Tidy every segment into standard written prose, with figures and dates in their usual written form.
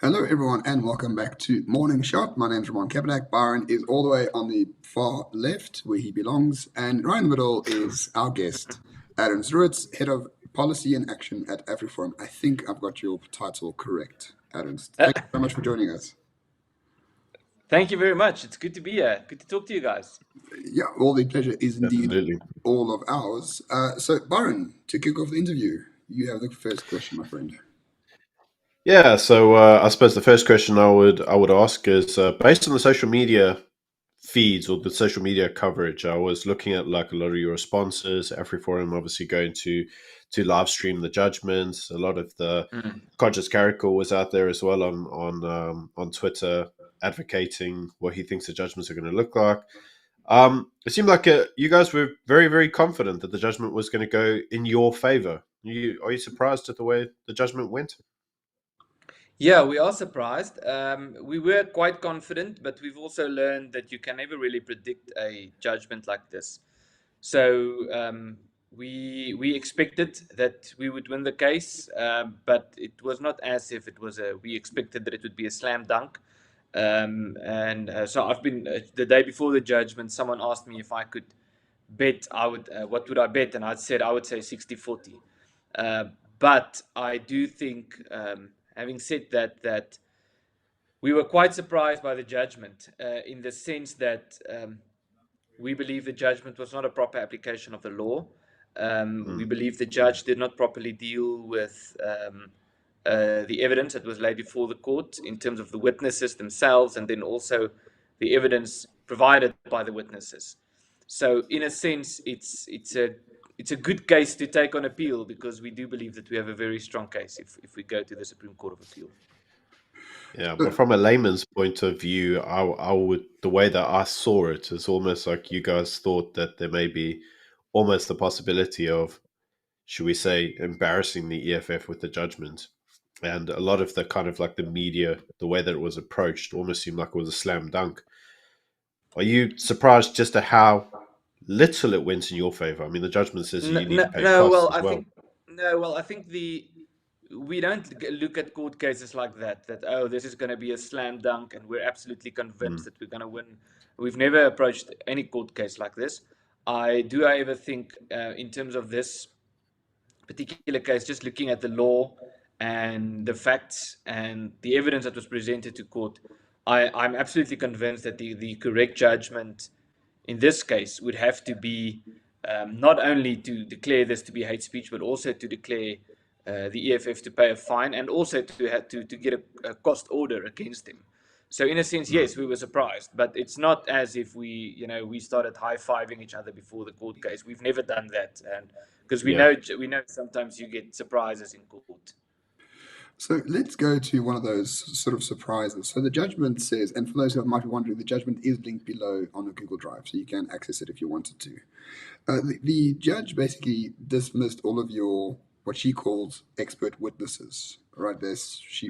Hello, everyone, and welcome back to Morning Shot. My name's Ramon Kapadak. Byron is all the way on the far left, where he belongs, and right in the middle is our guest, Ernst Roets, Head of Policy and Action at Afriforum. I think I've got your title correct, Ernst. Uh, Thank you so much for joining us. Thank you very much. It's good to be here. Good to talk to you guys. Yeah, all the pleasure is indeed Absolutely. all of ours. So, Byron, to kick off the interview, you have the first question, my friend. Yeah. So I suppose the first question I would ask is based on the social media feeds or the social media coverage. I was looking at like a lot of your responses. Afriforum obviously going to live stream the judgments. A lot of the Mm. Conscious Carical was out there as well on Twitter advocating what he thinks the judgments are going to look like. It seemed like you guys were very, very confident that the judgment was going to go in your favor. Are you surprised at the way the judgment went? Yeah, we are surprised. We were quite confident, but we've also learned that you can never really predict a judgment like this. So we expected that we would win the case, but it was not as if it was a. We expected that it would be a slam dunk. And so I've been the day before the judgment. Someone asked me if I could bet. I would. What would I bet? And I said I would say 60-40. Uh, but I do think, having said that, that we were quite surprised by the judgment in the sense that we believe the judgment was not a proper application of the law. We Mm. believe the judge did not properly deal with the evidence that was laid before the court in terms of the witnesses themselves and then also the evidence provided by the witnesses. So, in a sense, it's a good case to take on appeal because we do believe that we have a very strong case if we go to the Supreme Court of Appeal. Yeah, but So, from a layman's point of view, I would the way that I saw it is almost like you guys thought that there may be almost the possibility of, should we say, embarrassing the EFF with the judgment. And a lot of the kind of like the media, the way that it was approached, almost seemed like it was a slam dunk. Are you surprised just at how little it went in your favor? I mean, the judgment says that No, you need no, to pay no, costs well, as I well. think no, well, I think we don't look at court cases like that. That oh, this is going to be a slam dunk, and we're absolutely convinced Mm. that we're going to win. We've never approached any court case like this. I do, however, think in terms of this particular case, just looking at the law and the facts and the evidence that was presented to court, I'm absolutely convinced that the correct judgment in this case would have to be not only to declare this to be hate speech, but also to declare the EFF to pay a fine and also to have to get a cost order against him. So in a sense, Mm. yes, we were surprised, but it's not as if we started high fiving each other before the court case. We've never done that, and because Yeah. we know sometimes you get surprises in court. So let's go to one of those sort of surprises. So the judgment says, and for those who might be wondering, the judgment is linked below on a Google Drive, so you can access it if you wanted to. The judge basically dismissed all of your what she calls expert witnesses. Right? She,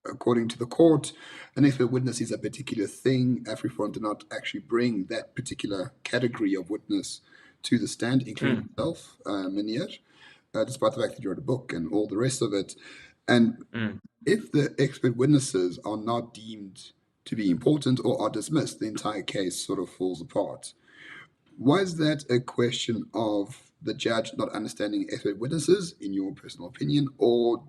according to the court, an expert witness is a particular thing. Afriforum did not actually bring that particular category of witness to the stand, including Mm, yourself, Minir, despite the fact that you wrote a book and all the rest of it. And mm. if the expert witnesses are not deemed to be important or are dismissed, the entire case sort of falls apart. Was that a question of the judge not understanding expert witnesses, in your personal opinion, or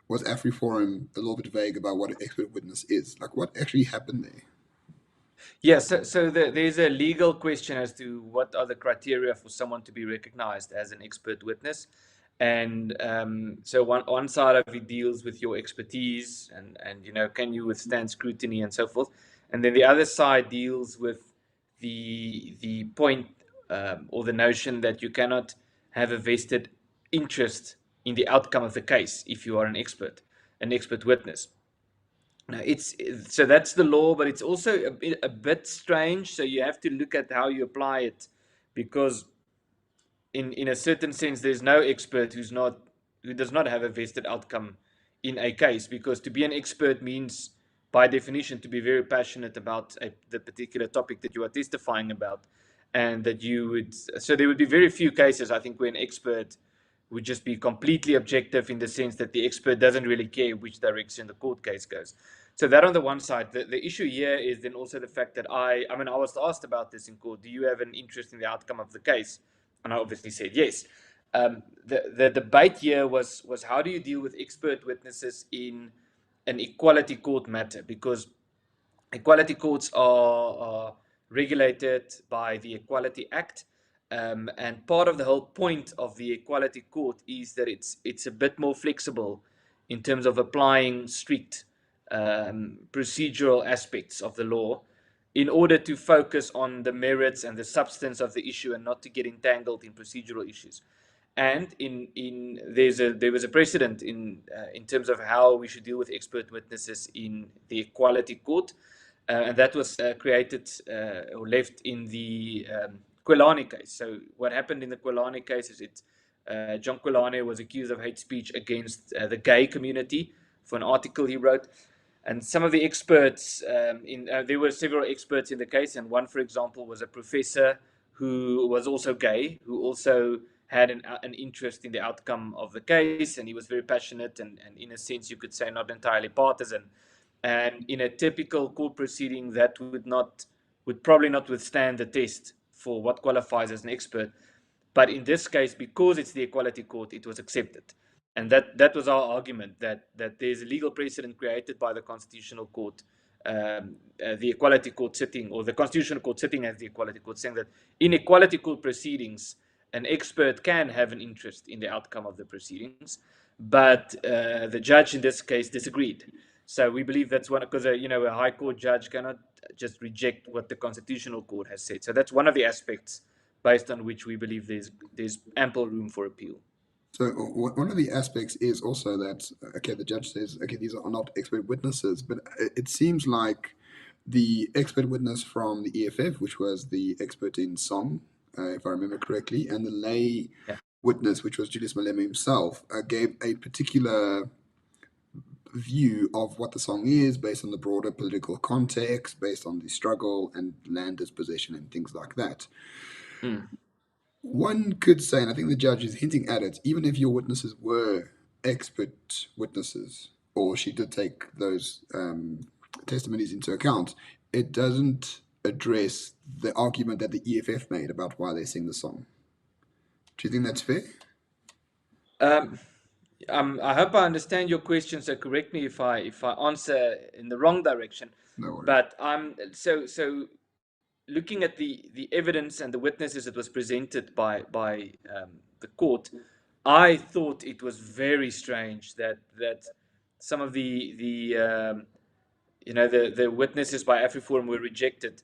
was Afriforum a little bit vague about what an expert witness is? Like, what actually happened there? Yeah, so there's a legal question as to what are the criteria for someone to be recognized as an expert witness. And so one side of it deals with your expertise and can you withstand scrutiny and so forth. And then the other side deals with the point or the notion that you cannot have a vested interest in the outcome of the case if you are an expert witness. Now it's so that's the law, but it's also a bit strange. So you have to look at how you apply it, because in a certain sense, there's no expert who does not have a vested outcome in a case, because to be an expert means, by definition, to be very passionate about the particular topic that you are testifying about, and that you would. So there would be very few cases, I think, where an expert would just be completely objective in the sense that the expert doesn't really care which direction the court case goes. So that on the one side, the issue here is then also the fact that I was asked about this in court. Do you have an interest in the outcome of the case? And I obviously said yes. The debate here was how do you deal with expert witnesses in an equality court matter? Because equality courts are regulated by the Equality Act. And part of the whole point of the Equality Court is that it's a bit more flexible in terms of applying strict procedural aspects of the law in order to focus on the merits and the substance of the issue and not to get entangled in procedural issues. And there was a precedent in terms of how we should deal with expert witnesses in the Equality Court, and that was created or left in the Kwelane case. So what happened in the Kwelane case is John Kwelane was accused of hate speech against the gay community for an article he wrote. And some of the experts, there were several experts in the case, and one, for example, was a professor who was also gay, who also had an interest in the outcome of the case, and he was very passionate and in a sense, you could say, not entirely partisan. And in a typical court proceeding, that would probably not withstand the test for what qualifies as an expert. But in this case, because it's the Equality Court, it was accepted. And that was our argument, that there's a legal precedent created by the Constitutional Court, the Equality Court sitting, or the Constitutional Court sitting as the Equality Court, saying that in Equality Court proceedings, an expert can have an interest in the outcome of the proceedings, but the judge in this case disagreed. So we believe that's one, because a high court judge cannot just reject what the Constitutional Court has said. So that's one of the aspects based on which we believe there's ample room for appeal. So one of the aspects is also that, okay, the judge says, okay, these are not expert witnesses, but it seems like the expert witness from the EFF, which was the expert in song, if I remember correctly, and the lay witness, which was Julius Malema himself, gave a particular view of what the song is based on the broader political context, based on the struggle and land dispossession and things like that. One could say, and I think the judge is hinting at it, even if your witnesses were expert witnesses, or she did take those testimonies into account, it doesn't address the argument that the EFF made about why they sing the song. Do you think that's fair? I hope I understand your question, so correct me if I answer in the wrong direction. No worries. But so looking at the evidence and the witnesses that was presented by the court, I thought it was very strange that some of the witnesses by Afriforum were rejected,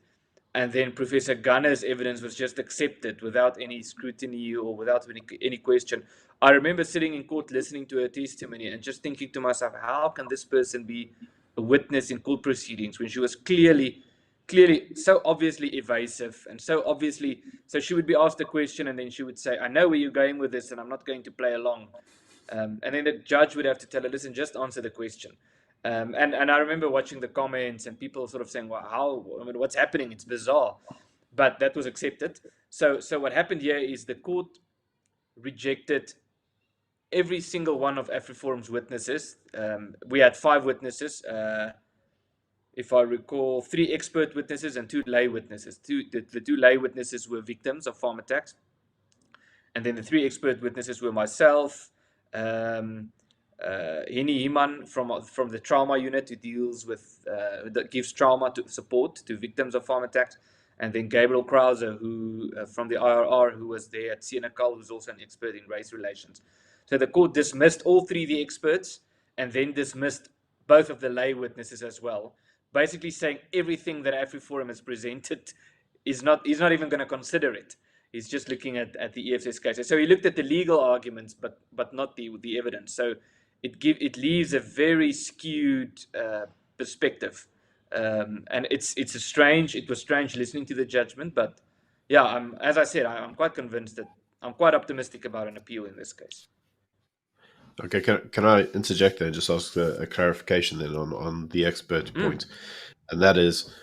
and then Professor Gunner's evidence was just accepted without any scrutiny or without any question. I remember sitting in court listening to her testimony and just thinking to myself, how can this person be a witness in court proceedings when she was clearly so obviously evasive and so she would be asked a question and then she would say, I know where you're going with this and I'm not going to play along. And then the judge would have to tell her, listen, just answer the question. And I remember watching the comments and people sort of saying, well, what's happening? It's bizarre. But that was accepted. So what happened here is the court rejected every single one of Afriforum's witnesses. We had 5 witnesses. If I recall, 3 expert witnesses and 2 lay witnesses. The 2 lay witnesses were victims of farm attacks. And then the 3 expert witnesses were myself, Heni Himan from the trauma unit who deals with, that gives trauma support to victims of farm attacks. And then Gabriel Krause, who from the IRR, who was there at Senekal, who's also an expert in race relations. So the court dismissed all 3 of the experts and then dismissed both of the lay witnesses as well, basically saying everything that Afriforum has presented he's not even going to consider it. He's just looking at the EFS case. So he looked at the legal arguments, but not the evidence. So it leaves a very skewed perspective, and it was strange listening to the judgment. But yeah, as I said, I'm quite convinced that I'm quite optimistic about an appeal in this case. Okay, can I interject there and just ask a clarification then on the expert point? And that is,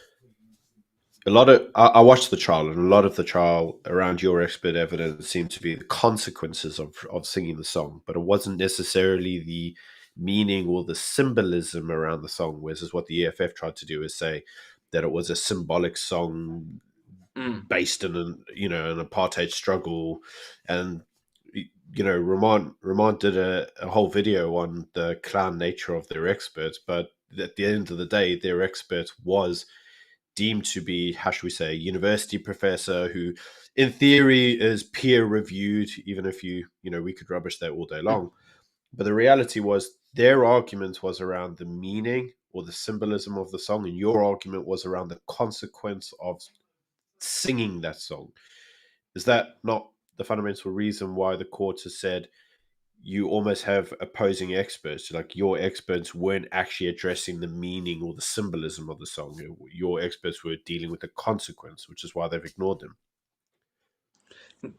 I watched the trial, and a lot of the trial around your expert evidence seemed to be the consequences of singing the song, but it wasn't necessarily the meaning or the symbolism around the song. Whereas what the EFF tried to do is say that it was a symbolic song based in an apartheid struggle, and Ramon did a whole video on the clown nature of their experts, but at the end of the day, their expert was deemed to be, how should we say, a university professor who, in theory, is peer reviewed, even if we could rubbish that all day long. But the reality was their argument was around the meaning or the symbolism of the song, and your argument was around the consequence of singing that song. Is that not the fundamental reason why the court has said you almost have opposing experts? Like, your experts weren't actually addressing the meaning or the symbolism of the song. Your experts were dealing with the consequence, which is why they've ignored them.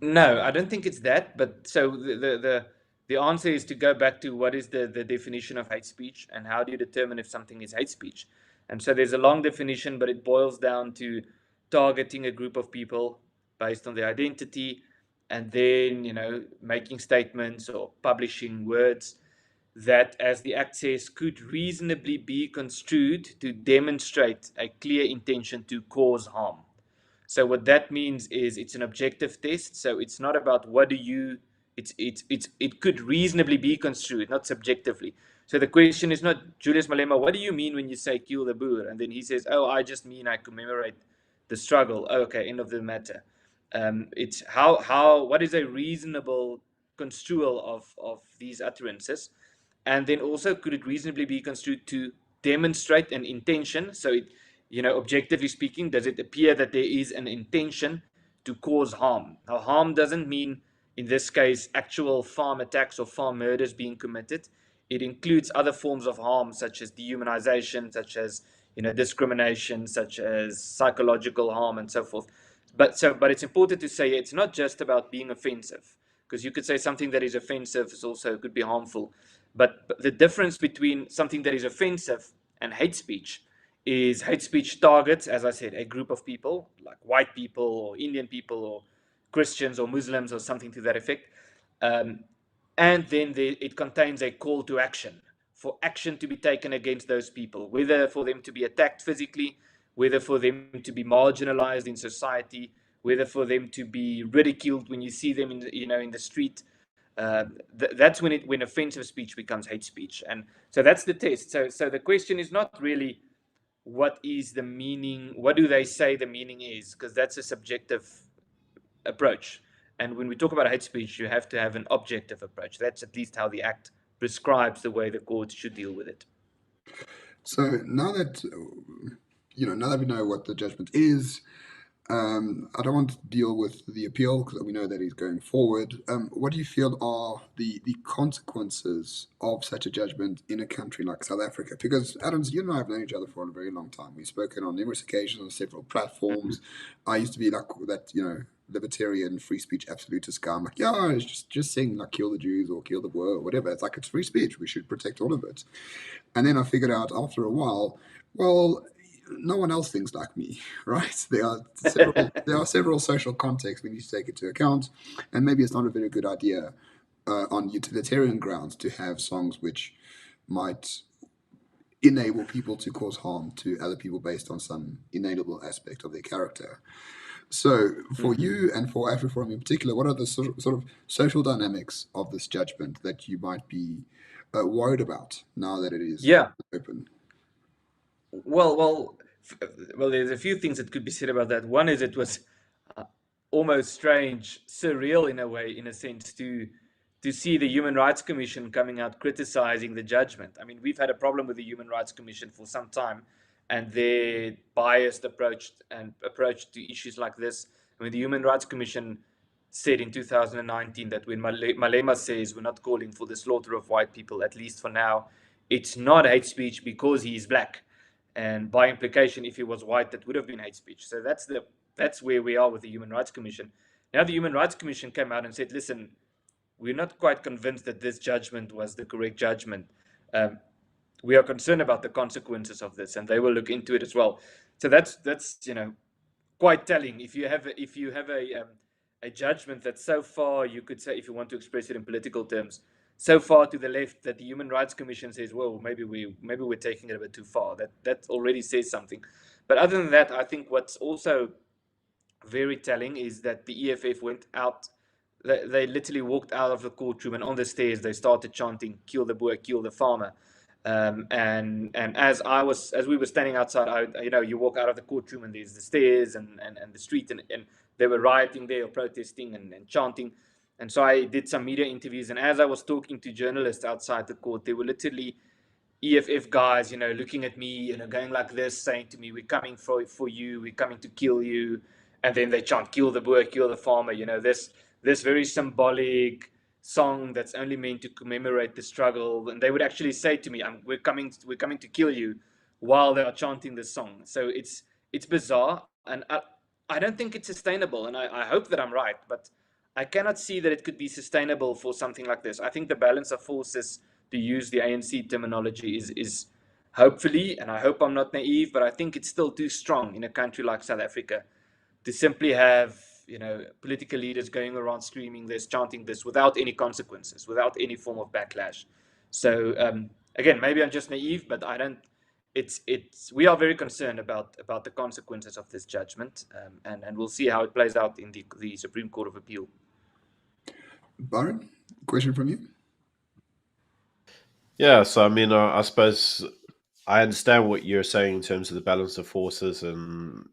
No, I don't think it's that. But so the answer is to go back to what is the definition of hate speech, and how do you determine if something is hate speech? And so there's a long definition, but it boils down to targeting a group of people based on their identity, and then making statements or publishing words that, as the Act says, could reasonably be construed to demonstrate a clear intention to cause harm. So what that means is it's an objective test. So it's not about it could reasonably be construed, not subjectively. So the question is not, Julius Malema, what do you mean when you say kill the Boer? And then he says, oh, I just mean I commemorate the struggle. Oh, okay, end of the matter. It's what is a reasonable construal of these utterances? And then also, could it reasonably be construed to demonstrate an intention? So objectively speaking, does it appear that there is an intention to cause harm? Now, harm doesn't mean, in this case, actual farm attacks or farm murders being committed. It includes other forms of harm, such as dehumanization, such as discrimination, such as psychological harm, and so forth. But it's important to say it's not just about being offensive, because you could say something that is offensive is also could be harmful. But the difference between something that is offensive and hate speech is hate speech targets, as I said, a group of people, like white people or Indian people or Christians or Muslims or something to that effect. And then it contains a call to action, for action to be taken against those people, whether for them to be attacked physically, whether for them to be marginalized in society, whether for them to be ridiculed when you see them in the street. That's when offensive speech becomes hate speech. And so that's the test. So the question is not really what is the meaning, what do they say the meaning is, because that's a subjective approach. And when we talk about hate speech, you have to have an objective approach. That's at least how the Act prescribes the way the courts should deal with it. So now that now that we know what the judgment is, I don't want to deal with the appeal because we know that he's going forward. What do you feel are the consequences of such a judgment in a country like South Africa? Because, Adams, you and I have known each other for a very long time. We've spoken on numerous occasions on several platforms. I used to be like that, libertarian free speech absolutist guy. I'm like, yeah, it's just saying like kill the Jews or kill the Boer or whatever. It's like, it's free speech. We should protect all of it. And then I figured out after a while, well, no one else thinks like me, right? There are several social contexts we need to take into account, and maybe it's not a very good idea on utilitarian grounds to have songs which might enable people to cause harm to other people based on some inalienable aspect of their character. So, for you and for Afriforum in particular, what are the sort of social dynamics of this judgment that you might be worried about now that it is open? Well, there's a few things that could be said about that. One is it was almost strange, surreal in a way, in a sense, to see the Human Rights Commission coming out criticizing the judgment. I mean, we've had a problem with the Human Rights Commission for some time, and their biased approach to issues like this. I mean, the Human Rights Commission said in 2019 that when Malema says we're not calling for the slaughter of white people, at least for now, it's not hate speech because he is black. And by implication, if he was white, that would have been hate speech. So that's where we are with the Human Rights Commission. Now the Human Rights Commission came out and said, listen, we're not quite convinced that this judgment was the correct judgment. We are concerned about the consequences of this, and they will look into it as well. So that's quite telling. If you have a judgment that so far, you could say, if you want to express it in political terms, so far to the left that the Human Rights Commission says, well, maybe we're taking it a bit too far. That already says something. But other than that, I think what's also very telling is that the EFF went out. They literally walked out of the courtroom, and on the stairs they started chanting, "Kill the Boer, kill the farmer." And as we were standing outside, you walk out of the courtroom and there's the stairs and the street, and they were rioting there or protesting and chanting. And so I did some media interviews, and as I was talking to journalists outside the court, they were literally EFF guys, looking at me, going like this, saying to me, "We're coming for you. We're coming to kill you." And then they chant, "Kill the Boer, kill the farmer." This very symbolic song that's only meant to commemorate the struggle. And they would actually say to me, "We're coming to kill you," while they are chanting this song. So it's bizarre, and I don't think it's sustainable. And I hope that I'm right, but I cannot see that it could be sustainable for something like this. I think the balance of forces, to use the ANC terminology, is hopefully, and I hope I'm not naive, but I think it's still too strong in a country like South Africa to simply have political leaders going around screaming this, chanting this, without any consequences, without any form of backlash. So again, maybe I'm just naive, but I don't. We are very concerned about the consequences of this judgment, and we'll see how it plays out in the Supreme Court of Appeal. Byron, question from you? Yeah, so I mean, I suppose I understand what you're saying in terms of the balance of forces and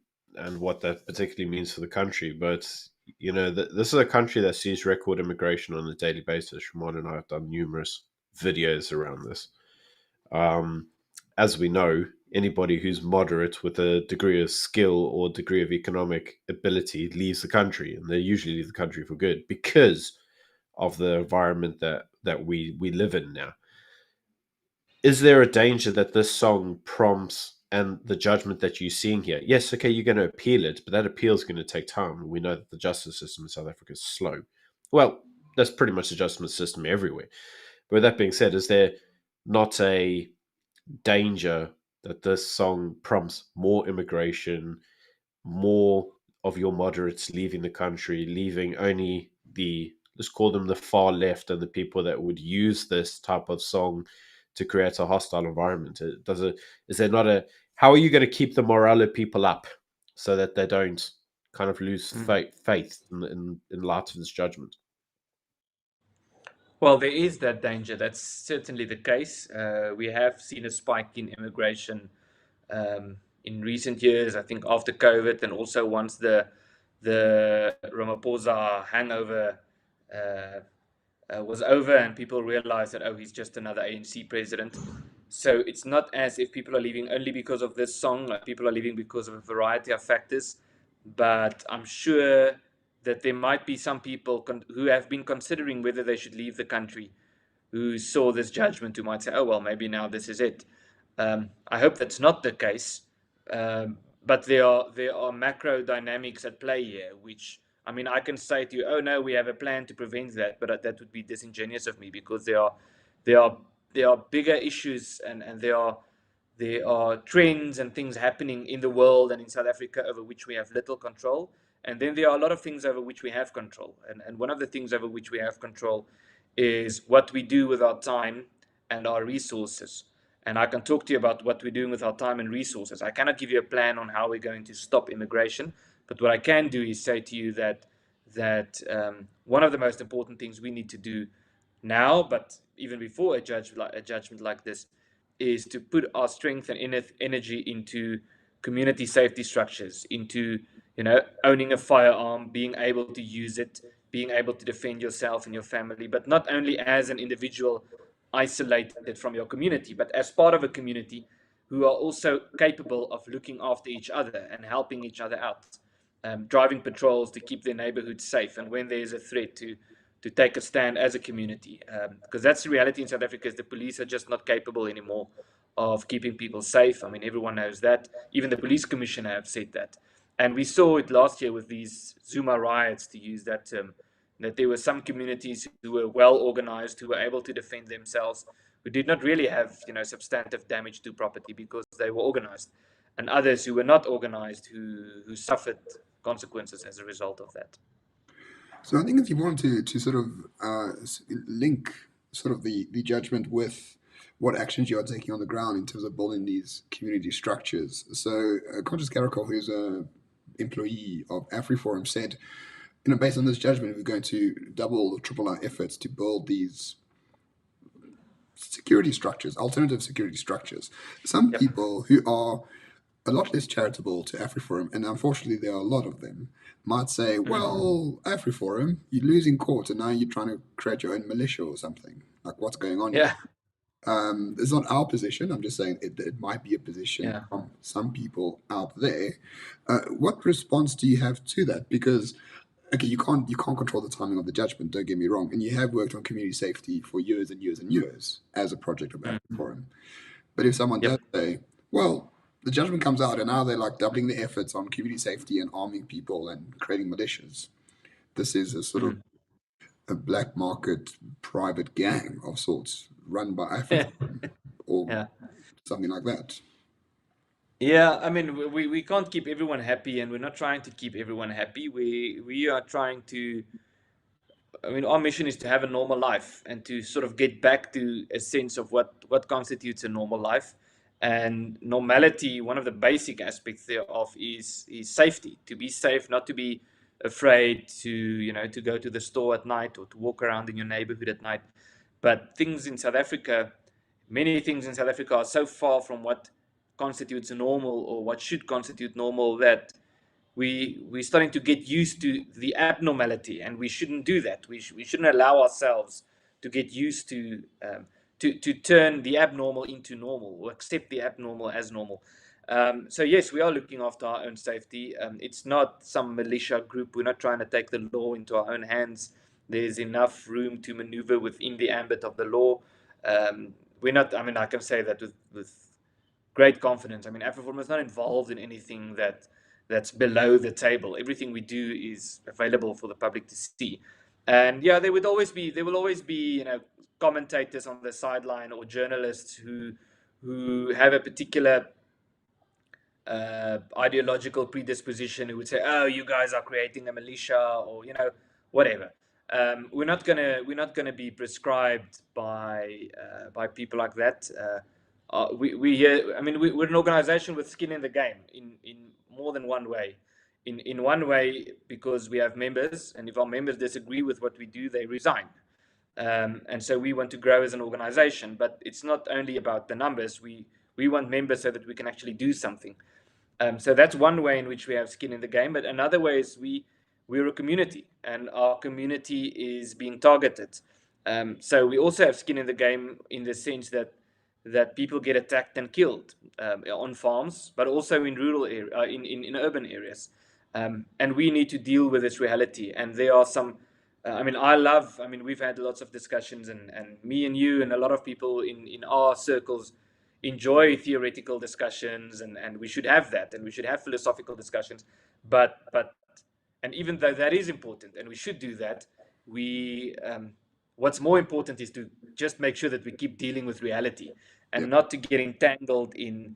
what that particularly means for the country. But this is a country that sees record immigration on a daily basis. Shimon and I have done numerous videos around this. As we know, anybody who's moderate with a degree of skill or degree of economic ability leaves the country, and they usually leave the country for good because of the environment that we live in now. Is there a danger that this song prompts and the judgment that you're seeing here? Yes, okay, you're going to appeal it, but that appeal is going to take time. We know that the justice system in South Africa is slow. Well, that's pretty much the justice system everywhere. But with that being said, is there not a danger that this song prompts more immigration, more of your moderates leaving the country, leaving only let's call them the far left and the people that would use this type of song to create a hostile environment? Is there not how are you going to keep the morale of people up so that they don't kind of lose faith in light of this judgment? Well, there is that danger. That's certainly the case. We have seen a spike in immigration in recent years. I think after COVID, and also once the Ramaphosa hangover was over, and people realized that, oh, he's just another ANC president. So it's not as if people are leaving only because of this song. People are leaving because of a variety of factors. But I'm sure that there might be some people who have been considering whether they should leave the country, who saw this judgment, who might say, oh, well, maybe now this is it. I hope that's not the case. But there are macro dynamics at play here, which, I mean, I can say to you, oh, no, we have a plan to prevent that, but that would be disingenuous of me, because there are bigger issues, and there are trends and things happening in the world and in South Africa over which we have little control. And then there are a lot of things over which we have control. And one of the things over which we have control is what we do with our time and our resources. And I can talk to you about what we're doing with our time and resources. I cannot give you a plan on how we're going to stop immigration, but what I can do is say to you that one of the most important things we need to do now, but even before a judgment like this, is to put our strength and energy into community safety structures, into owning a firearm, being able to use it, being able to defend yourself and your family, but not only as an individual isolated from your community, but as part of a community who are also capable of looking after each other and helping each other out, driving patrols to keep their neighborhoods safe, and when there is a threat, to take a stand as a community, because that's the reality in South Africa. Is the police are just not capable anymore of keeping people safe. I mean, everyone knows that. Even the police commissioner have said that. And we saw it last year with these Zuma riots, to use that term, that there were some communities who were well organized, who were able to defend themselves, who did not really have substantive damage to property because they were organized. and others who were not organized who suffered consequences as a result of that. So I think if you want to sort of link sort of the judgment with what actions you are taking on the ground in terms of building these community structures. So Conscious Caracol, who's a employee of Afriforum, said, based on this judgment, we're going to double or triple our efforts to build these security structures, alternative security structures. Some people who are a lot less charitable to Afriforum, and unfortunately there are a lot of them, might say, well, Afriforum, you lose in court and now you're trying to create your own militia or something. Like, what's going on here? It's not our position. I'm just saying it might be a position from some people out there. What response do you have to that? Because okay, you can't control the timing of the judgment. Don't get me wrong, and you have worked on community safety for years and years and years as a project of Afriforum. But if someone does say, well, the judgment comes out and now they're like doubling the efforts on community safety and arming people and creating militias, this is a sort of a black market private gang of sorts run by Afriforum or something like that. Yeah, I mean, we can't keep everyone happy, and we're not trying to keep everyone happy. We are trying to, I mean, our mission is to have a normal life and to sort of get back to a sense of what constitutes a normal life. And normality, one of the basic aspects thereof is safety. To be safe, not to be afraid to go to the store at night or to walk around in your neighborhood at night. But things in South Africa, many things in South Africa are so far from what constitutes normal or what should constitute normal that we're starting to get used to the abnormality, and we shouldn't do that. We shouldn't allow ourselves to get used to turn the abnormal into normal or accept the abnormal as normal. So yes, we are looking after our own safety. It's not some militia group. We're not trying to take the law into our own hands. There's enough room to maneuver within the ambit of the law. We're not, I mean, I can say that with great confidence. I mean, Afriforum is not involved in anything that's below the table. Everything we do is available for the public to see. And yeah, there will always be commentators on the sideline or journalists who have a particular ideological predisposition who would say, "Oh, you guys are creating a militia," or whatever. We're not gonna be prescribed by people like that. We're an organization with skin in the game in more than one way. In one way, because we have members, and if our members disagree with what we do, they resign. And so we want to grow as an organization, but it's not only about the numbers. We want members so that we can actually do something. So that's one way in which we have skin in the game. But another way is we're a community, and our community is being targeted. So we also have skin in the game in the sense that people get attacked and killed on farms, but also in rural in urban areas. And we need to deal with this reality. And there are some, we've had lots of discussions, and me and you and a lot of people in our circles enjoy theoretical discussions, and we should have that, and we should have philosophical discussions. But and even though that is important, and we should do that, what's more important is to just make sure that we keep dealing with reality and not to get entangled in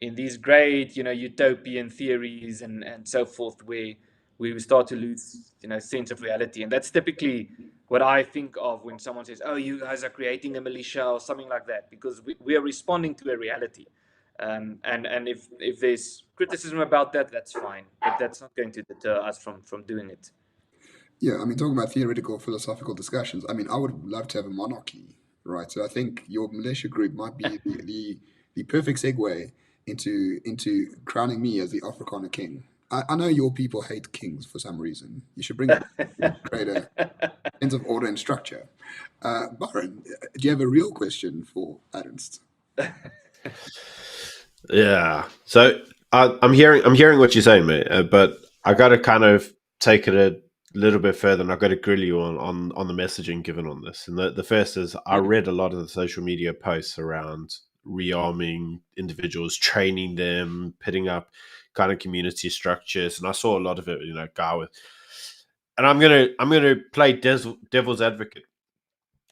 these great, utopian theories and so forth, where we start to lose, sense of reality. And that's typically what I think of when someone says, "Oh, you guys are creating a militia," or something like that, because we are responding to a reality. And if there's criticism about that, that's fine, but that's not going to deter us from doing it. Yeah, I mean, talking about theoretical, philosophical discussions, I mean, I would love to have a monarchy, right? So I think your militia group might be the perfect segue into crowning me as the Africana king. I know your people hate kings for some reason. You should bring it back, create a sense of order and structure. Byron, do you have a real question for Ernst? Yeah. So I'm hearing what you're saying, mate. But I got to kind of take it a little bit further, and I've got to grill you on the messaging given on this. And the first is I read a lot of the social media posts around rearming individuals, training them, pitting up kind of community structures, and I saw a lot of it, guy with. And I'm gonna play devil's advocate.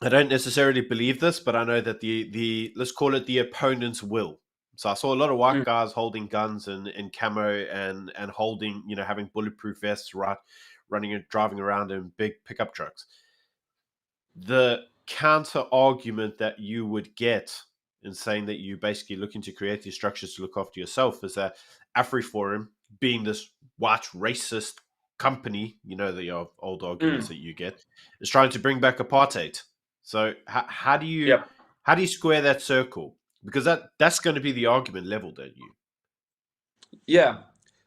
I don't necessarily believe this, but I know that the let's call it the opponent's will So I saw a lot of white Mm. guys holding guns and camo and holding, having bulletproof vests, right, running and driving around in big pickup trucks. The counter argument that you would get in saying that you basically looking to create these structures to look after yourself is that Afriforum, being this white racist company, the old arguments Mm. that you get, is trying to bring back apartheid. So how do you Yep. square that circle? Because that's going to be the argument leveled at you. Yeah.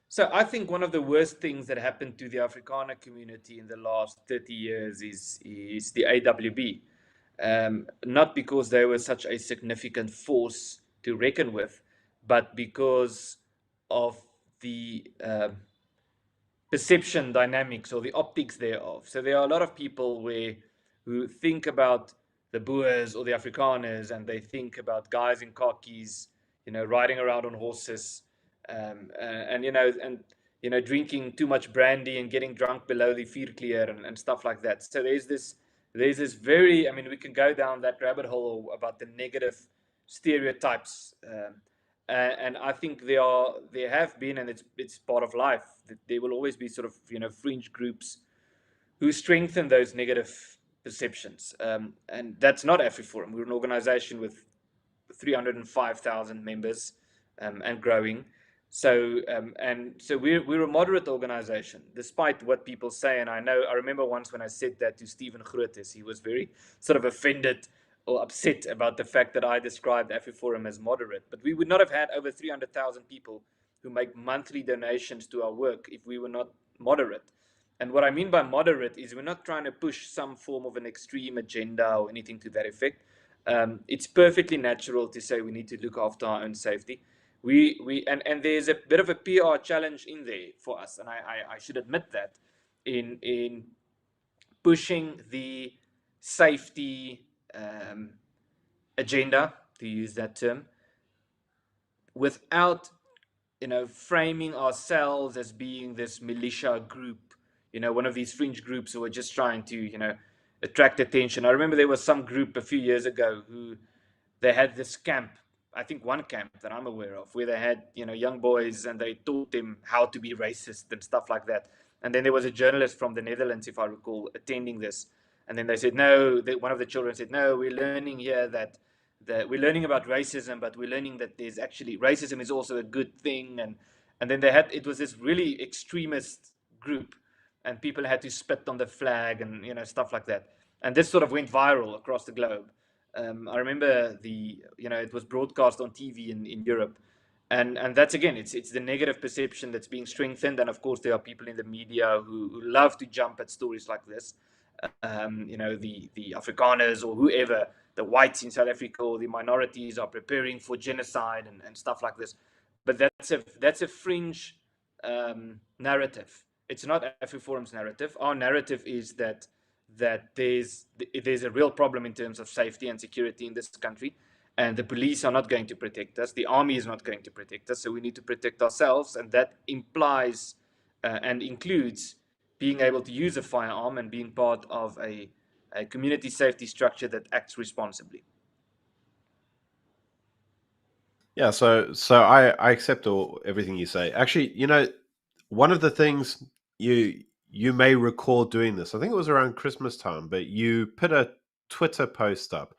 So I think one of the worst things that happened to the Africana community in the last 30 years is the AWB. Not because they were such a significant force to reckon with, but because of the perception dynamics or the optics thereof. So there are a lot of people who think about the Boers or the Afrikaners, and they think about guys in khakis, riding around on horses, and drinking too much brandy and getting drunk below the vierkleur and stuff like that. So there's this very, I mean, we can go down that rabbit hole about the negative stereotypes. And I think there have been, and it's part of life, that there will always be sort of fringe groups who strengthen those negative perceptions. And that's not Afriforum. We're an organization with 305,000 members, and growing. So we're a moderate organization, despite what people say. And I remember once when I said that to Stephen Grotes, he was very sort of offended or upset about the fact that I described Afriforum as moderate. But we would not have had over 300,000 people who make monthly donations to our work if we were not moderate. And what I mean by moderate is we're not trying to push some form of an extreme agenda or anything to that effect. It's perfectly natural to say we need to look after our own safety. And there's a bit of a PR challenge in there for us, and I should admit that in pushing the safety agenda, to use that term, without framing ourselves as being this militia group, one of these fringe groups who are just trying to attract attention. I remember there was some group a few years ago who they had this camp, I think one camp that I'm aware of, where they had young boys and they taught them how to be racist and stuff like that. And then there was a journalist from the Netherlands, if I recall, attending this. And then they said, no, one of the children said, no, we're learning here that we're learning about racism, but we're learning that there's actually racism is also a good thing. And then it was this really extremist group, and people had to spit on the flag and stuff like that. And this sort of went viral across the globe. I remember it was broadcast on TV in Europe, and that's again, it's the negative perception that's being strengthened. And of course, there are people in the media who love to jump at stories like this. The Afrikaners or whoever, the whites in South Africa or the minorities are preparing for genocide and stuff like this. But that's a fringe narrative. It's not Afriforum's narrative. Our narrative is that there's a real problem in terms of safety and security in this country, and the police are not going to protect us. The army is not going to protect us, so we need to protect ourselves, and that implies and includes being able to use a firearm and being part of a community safety structure that acts responsibly. Yeah, so I accept everything you say. Actually, one of the things you may recall doing this, I think it was around Christmas time, but you put a Twitter post up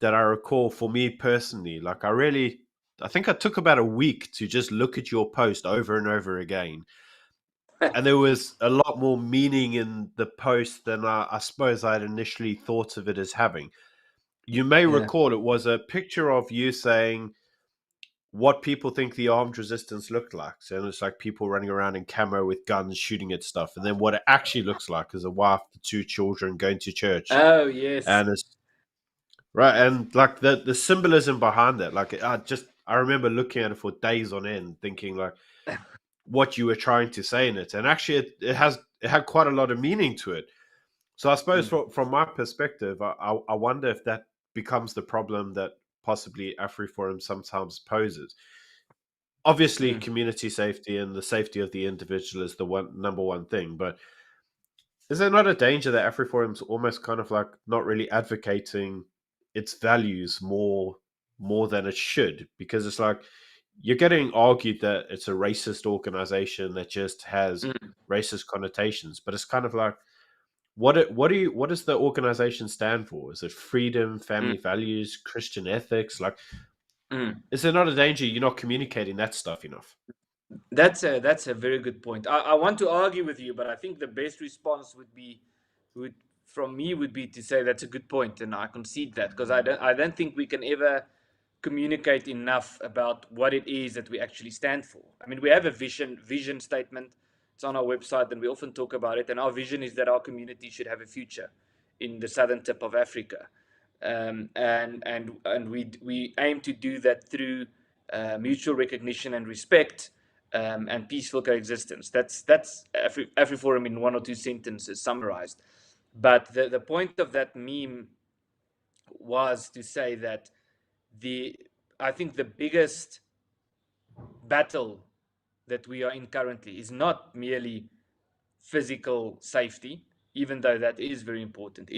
that I recall for me personally. Like I think I took about a week to just look at your post over and over again. And there was a lot more meaning in the post than I suppose I had initially thought of it as having. You may Yeah. recall it was a picture of you saying what people think the armed resistance looked like. So it's like people running around in camo with guns shooting at stuff. And then what it actually looks like is a wife, the two children going to church. Oh yes. And it's right. And like the symbolism behind that, like I remember looking at it for days on end, thinking like what you were trying to say in it. And actually it had quite a lot of meaning to it. So I suppose from my perspective, I wonder if that becomes the problem that possibly Afriforum sometimes poses. Obviously, community safety and the safety of the individual is the number one thing, but is there not a danger that Afriforum's almost kind of like not really advocating its values, more more than it should, because it's like you're getting argued that it's a racist organization that just has racist connotations, but it's kind of like, what does the organization stand for? Is it freedom, family values, Christian ethics? Like, is there not a danger you're not communicating that stuff enough? That's a very good point. I want to argue with you, but I think the best response would from me would be to say that's a good point, and I concede that, because I don't think we can ever communicate enough about what it is that we actually stand for. I mean, we have a vision statement. It's on our website, and we often talk about it. And our vision is that our community should have a future in the southern tip of Africa, and we aim to do that through mutual recognition and respect, and peaceful coexistence. That's Afriforum in one or two sentences summarized. But the point of that meme was to say that I think the biggest battle that we are in currently is not merely physical safety, even though that is very important.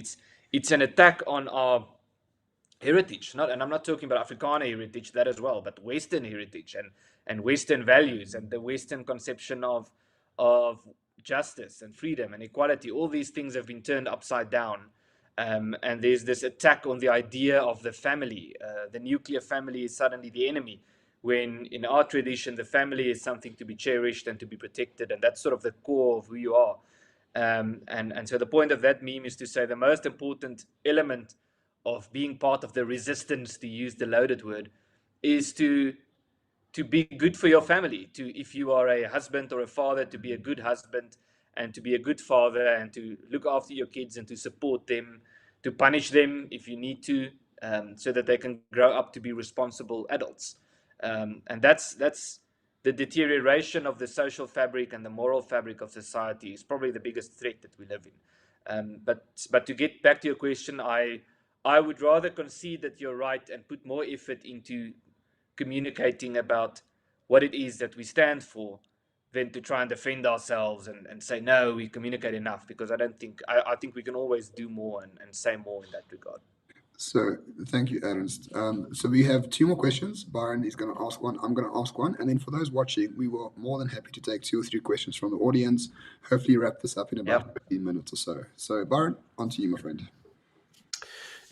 It's an attack on our heritage, and I'm not talking about Africana heritage, that as well, but Western heritage and Western values and the Western conception of justice and freedom and equality. All these things have been turned upside down, and there's this attack on the idea of the family. The nuclear family is suddenly the enemy, when in our tradition the family is something to be cherished and to be protected, and that's sort of the core of who you are. And so the point of that meme is to say the most important element of being part of the resistance, to use the loaded word, is to be good for your family. To, if you are a husband or a father, to be a good husband and to be a good father and to look after your kids and to support them, to punish them if you need to, so that they can grow up to be responsible adults. And that's the deterioration of the social fabric and the moral fabric of society is probably the biggest threat that we live in. But to get back to your question, I would rather concede that you're right and put more effort into communicating about what it is that we stand for than to try and defend ourselves and say, no, we communicate enough, because I think we can always do more and say more in that regard. So thank you, Ernst. So we have two more questions. Byron is going to ask one. I'm going to ask one. And then for those watching, we were more than happy to take 2 or 3 questions from the audience. Hopefully wrap this up in about 15 minutes or so. So Byron, on to you, my friend.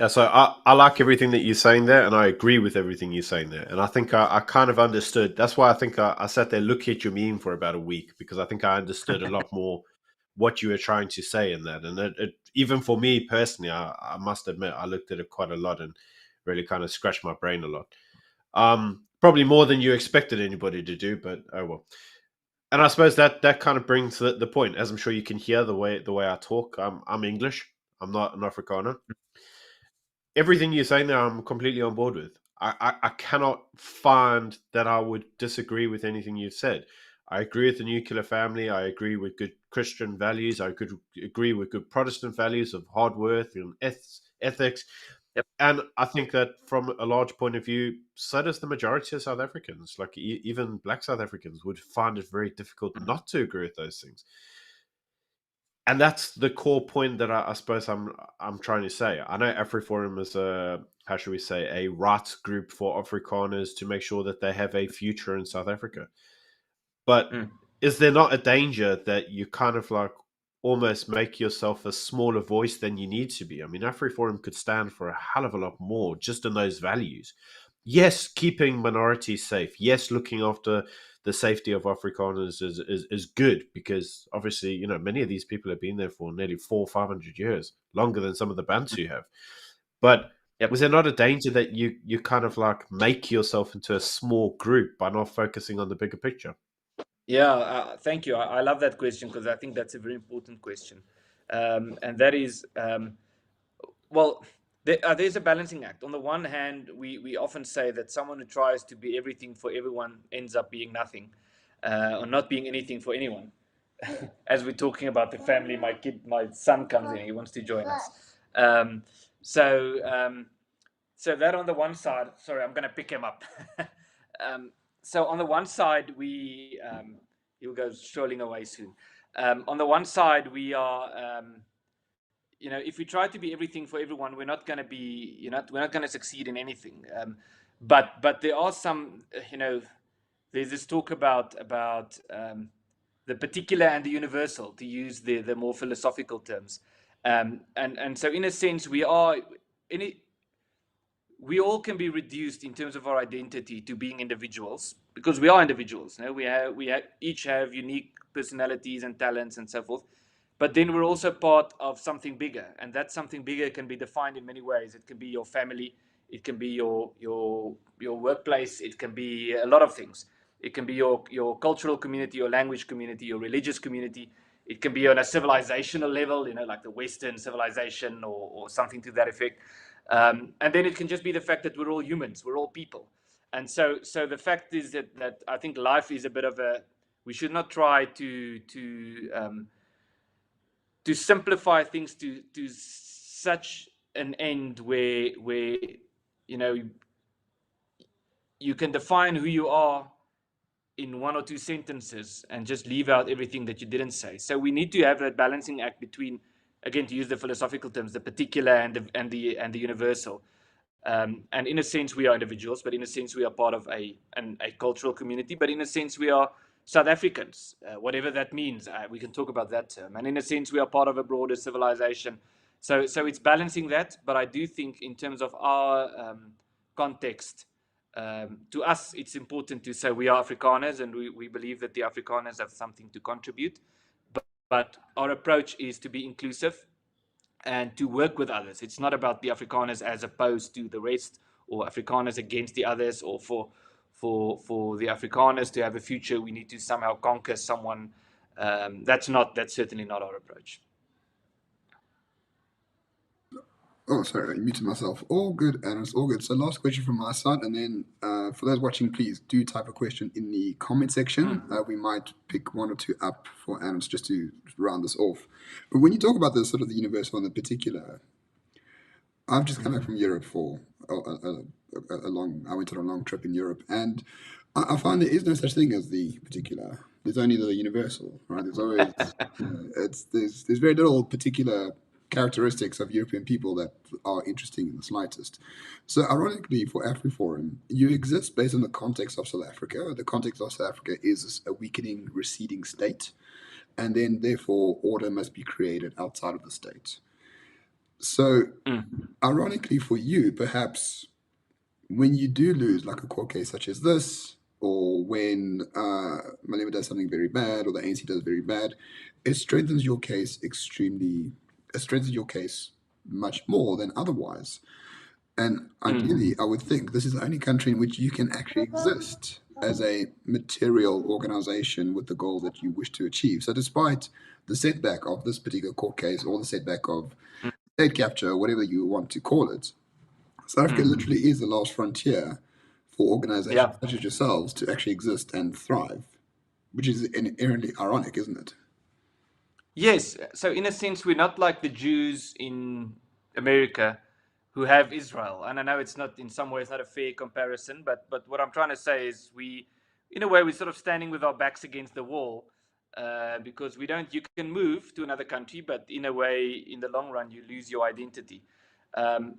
Yeah, so I like everything that you're saying there, and I agree with everything you're saying there. And I think I kind of understood. That's why I think I sat there looking at your meme for about a week, because I think I understood a lot more what you were trying to say in that. And even for me personally, I must admit, I looked at it quite a lot and really kind of scratched my brain a lot. Probably more than you expected anybody to do, but oh well. And I suppose that kind of brings the point, as I'm sure you can hear the way I talk. I'm English. I'm not an Afrikaner. Everything you're saying there, I'm completely on board with. I cannot find that I would disagree with anything you've said. I agree with the nuclear family. I agree with good Christian values. I could agree with good Protestant values of hard work and ethics. Yep. And I think that from a large point of view, so does the majority of South Africans. Like even Black South Africans would find it very difficult not to agree with those things. And that's the core point that I suppose I'm trying to say. I know Afriforum is how should we say, a rights group for Afrikaners to make sure that they have a future in South Africa. But is there not a danger that you kind of like almost make yourself a smaller voice than you need to be? I mean, Afriforum could stand for a hell of a lot more just in those values. Yes, keeping minorities safe. Yes, looking after the safety of Afrikaners is good, because obviously, you know, many of these people have been there for nearly 400-500 years, longer than some of the Bantu have. But was there not a danger that you kind of like make yourself into a small group by not focusing on the bigger picture? Yeah, thank you. I love that question, because I think that's a very important question. And that is, well, there's a balancing act. On the one hand, we often say that someone who tries to be everything for everyone ends up being nothing, or not being anything for anyone. As we're talking about the family, my son comes in, he wants to join us. So that on the one side, sorry, I'm going to pick him up. So on the one side, he'll go strolling away soon. On the one side, we are, if we try to be everything for everyone, we're not going to succeed in anything. But there are some, there's this talk about the particular and the universal, to use the more philosophical terms. And so in a sense, we all can be reduced in terms of our identity to being individuals, because we are individuals. We each have unique personalities and talents and so forth. But then we're also part of something bigger, and that something bigger can be defined in many ways. It can be your family, it can be your workplace, it can be a lot of things. It can be your cultural community, your language community, your religious community. It can be on a civilizational level, like the Western civilization, or something to that effect. And then it can just be the fact that we're all humans, we're all people. And so the fact is that I think life is a bit of we should not try to simplify things to such an end where you can define who you are in one or two sentences and just leave out everything that you didn't say. So we need to have that balancing act between, again, to use the philosophical terms, the particular and the universal. And in a sense, we are individuals, but in a sense, we are part of a cultural community. But in a sense, we are South Africans, whatever that means. We can talk about that term. And in a sense, we are part of a broader civilization. So it's balancing that. But I do think, in terms of our context, to us, it's important to say we are Afrikaners, and we believe that the Afrikaners have something to contribute. But our approach is to be inclusive and to work with others. It's not about the Afrikaners as opposed to the rest, or Afrikaners against the others, or for the Afrikaners to have a future, we need to somehow conquer someone. That's certainly not our approach. Oh, sorry, I muted myself. All good, Ernst, all good. So last question from my side, and then for those watching, please do type a question in the comment section. We might pick one or two up for Ernst just to round this off. But when you talk about the sort of the universal and the particular, I've just come back from Europe for I went on a long trip in Europe, and I find there is no such thing as the particular. There's only the universal, right? There's always there's very little particular characteristics of European people that are interesting in the slightest. So ironically, for Afriforum, you exist based on the context of South Africa. The context of South Africa is a weakening, receding state, and then therefore order must be created outside of the state. So ironically for you, perhaps when you do lose, like a court case such as this, or when Malema does something very bad, or the ANC does very bad, it strengthens your case much more than otherwise. And ideally, I would think this is the only country in which you can actually exist as a material organization with the goals that you wish to achieve. So despite the setback of this particular court case, or the setback of state capture, whatever you want to call it, South Africa literally is the last frontier for organizations such as yourselves to actually exist and thrive, which is inherently ironic, isn't it? Yes. So in a sense, we're not like the Jews in America who have Israel. And I know it's not, in some ways, not a fair comparison, but what I'm trying to say is in a way, we're sort of standing with our backs against the wall, because you can move to another country, but in a way, in the long run, you lose your identity. And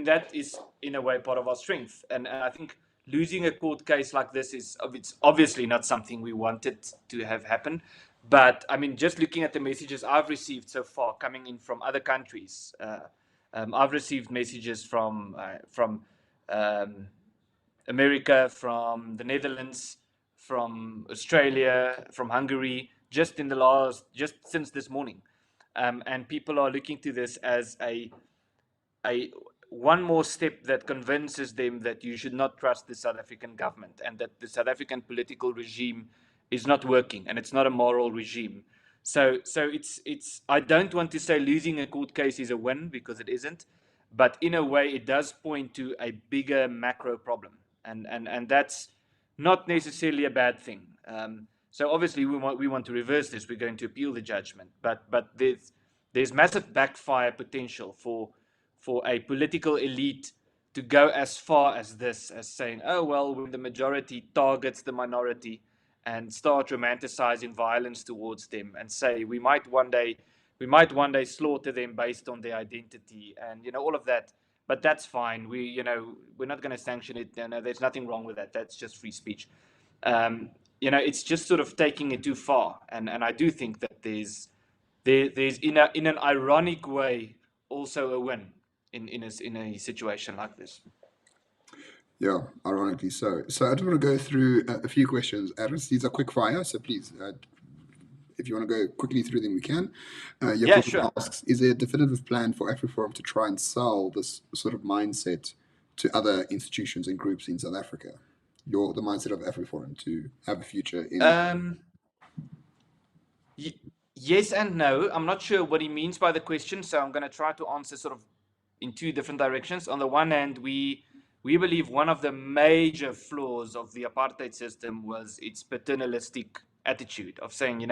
that is, in a way, part of our strength. And I think losing a court case like this it's obviously not something we wanted to have happen. But I mean, just looking at the messages I've received so far coming in from other countries, I've received messages from America, from the Netherlands, from Australia, from Hungary, just since this morning. And people are looking to this as a one more step that convinces them that you should not trust the South African government, and that the South African political regime is not working, and it's not a moral regime. So it's I don't want to say losing a court case is a win, because it isn't, but in a way it does point to a bigger macro problem, and that's not necessarily a bad thing. So obviously we want to reverse this. We're going to appeal the judgment, but there's massive backfire potential for a political elite to go as far as this, as saying, oh, well, when the majority targets the minority, and start romanticizing violence towards them, and say we might one day slaughter them based on their identity, and all of that. but that's fine. We're not going to sanction it. No, there's nothing wrong with that. That's just free speech. It's just sort of taking it too far. And I do think that there's in an ironic way also a win in a situation like this. Yeah, ironically so. So I just want to go through a few questions. Ernst, these are quick fire, so please, if you want to go quickly through them, we can. Yeah, Jacob sure. asks, is there a definitive plan for Afriforum to try and sell this sort of mindset to other institutions and groups in South Africa? The mindset of Afriforum to have a future in... Yes and no. I'm not sure what he means by the question, so I'm going to try to answer sort of in two different directions. On the one hand, we believe one of the major flaws of the apartheid system was its paternalistic attitude of saying,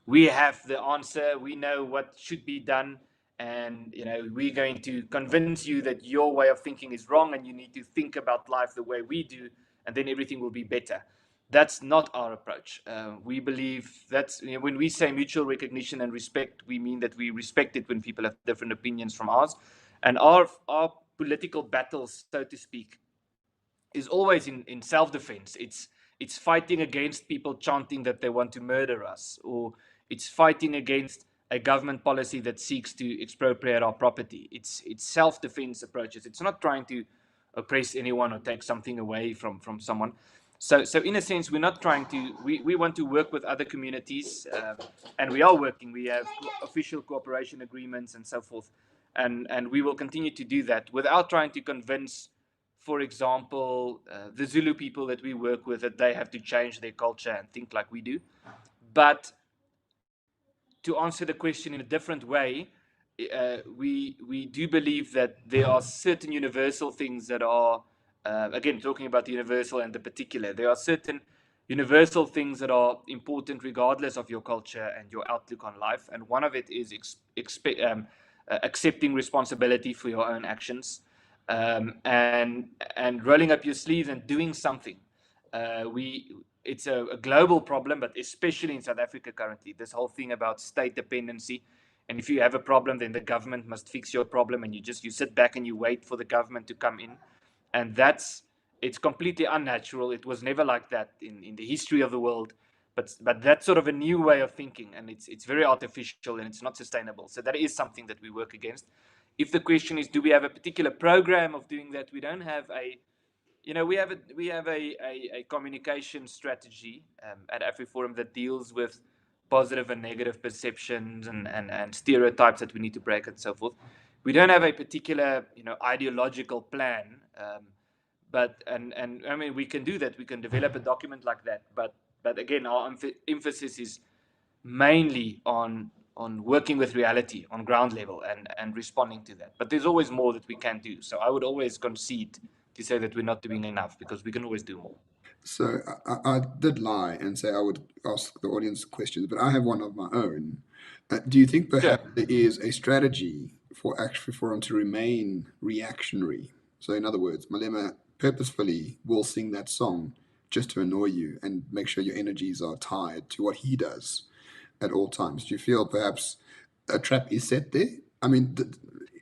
we have the answer, we know what should be done, and we're going to convince you that your way of thinking is wrong and you need to think about life the way we do, and then everything will be better. That's not our approach. We believe that's when we say mutual recognition and respect, we mean that we respect it when people have different opinions from ours, and our political battles, so to speak, is always in self-defense. It's fighting against people chanting that they want to murder us, or it's fighting against a government policy that seeks to expropriate our property. It's self-defense approaches. It's not trying to oppress anyone or take something away from someone. So in a sense, we're not trying to. We want to work with other communities, and we are working. We have official cooperation agreements and so forth, and we will continue to do that without trying to convince, for example, the Zulu people that we work with, that they have to change their culture and think like we do. But to answer the question in a different way, we do believe that there are certain universal things that are, again, talking about the universal and the particular, there are certain universal things that are important regardless of your culture and your outlook on life. And one of it is accepting responsibility for your own actions, and rolling up your sleeves and doing something. It's a global problem, but especially in South Africa currently, this whole thing about state dependency. And if you have a problem, then the government must fix your problem, and you sit back and you wait for the government to come in. And it's completely unnatural. It was never like that in the history of the world. But that's sort of a new way of thinking, and it's very artificial and it's not sustainable. So that is something that we work against. If the question is, do we have a particular program of doing that? We don't have we have a communication strategy at Afriforum that deals with positive and negative perceptions and stereotypes that we need to break and so forth. We don't have a particular ideological plan, but I mean, we can do that. We can develop a document like that. But again, our emphasis is mainly on working with reality on ground level and responding to that. But there's always more that we can do. So I would always concede to say that we're not doing enough, because we can always do more. So I did lie and say I would ask the audience questions, but I have one of my own. Do you think perhaps there is a strategy for Afriforum to remain reactionary? So in other words, Malema purposefully will sing that song just to annoy you and make sure your energies are tied to what he does at all times. Do you feel perhaps a trap is set there? I mean,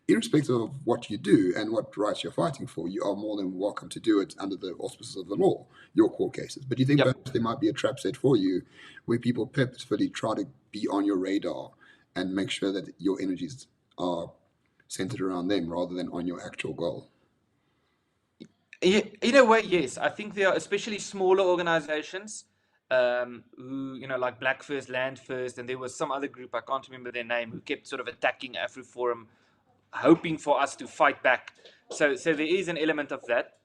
irrespective of what you do and what rights you're fighting for, you are more than welcome to do it under the auspices of the law, your court cases. But do you think perhaps there might be a trap set for you where people purposefully try to be on your radar and make sure that your energies are centered around them rather than on your actual goal? In a way, yes. I think there are especially smaller organizations who, like Black First, Land First, and there was some other group, I can't remember their name, who kept sort of attacking Afriforum, hoping for us to fight back. So there is an element of that.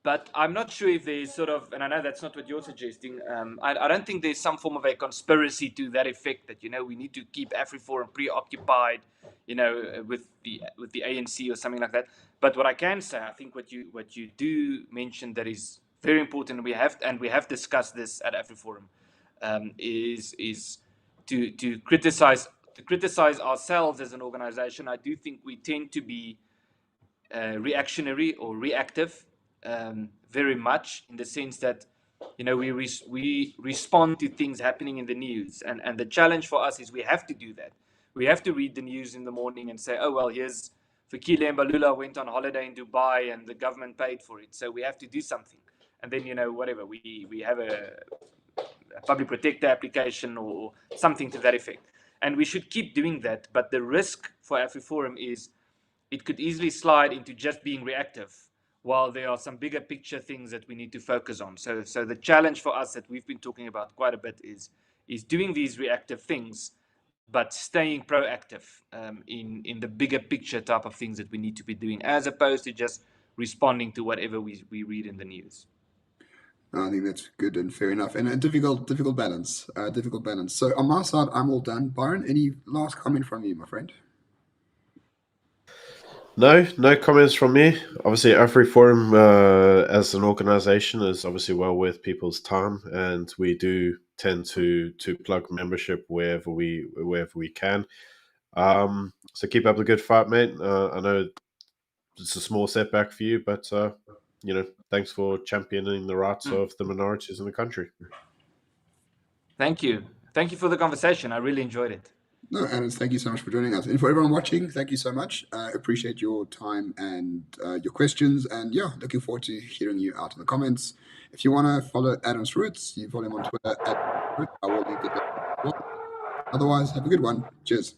But I'm not sure if there's sort of, and I know that's not what you're suggesting, I don't think there's some form of a conspiracy to that effect, that, we need to keep Afriforum preoccupied, with the ANC or something like that. But what I can say, I think what you do mention that is very important, we have discussed this at Afriforum, is to criticize ourselves as an organization. I do think we tend to be reactionary or reactive, very much, in the sense that we respond to things happening in the news, and the challenge for us is we have to do that. We have to read the news in the morning and say, oh, well, here's Fikile and Balula went on holiday in Dubai and the government paid for it. So we have to do something. And then, whatever, we have a public protector application or something to that effect. And we should keep doing that. But the risk for Afriforum is it could easily slide into just being reactive, while there are some bigger picture things that we need to focus on. So the challenge for us that we've been talking about quite a bit is doing these reactive things, but staying proactive in the bigger picture type of things that we need to be doing, as opposed to just responding to whatever we read in the news. I think that's good and fair enough, and a difficult balance. Difficult balance. So on my side, I'm all done. Byron, any last comment from you, my friend? No comments from me. Obviously, Afriforum as an organization is obviously well worth people's time, and we do tend to plug membership wherever we can. So keep up the good fight, mate. I know it's a small setback for you, but thanks for championing the rights of the minorities in the country. Thank you For the conversation. I really enjoyed it. No, Ernst, thank you so much for joining us. And for everyone watching, thank you so much. Appreciate your time and your questions. And yeah, looking forward to hearing you out in the comments. If you want to follow Ernst Roets, you follow him on Twitter @Roets. I will link it there. Otherwise, have a good one. Cheers.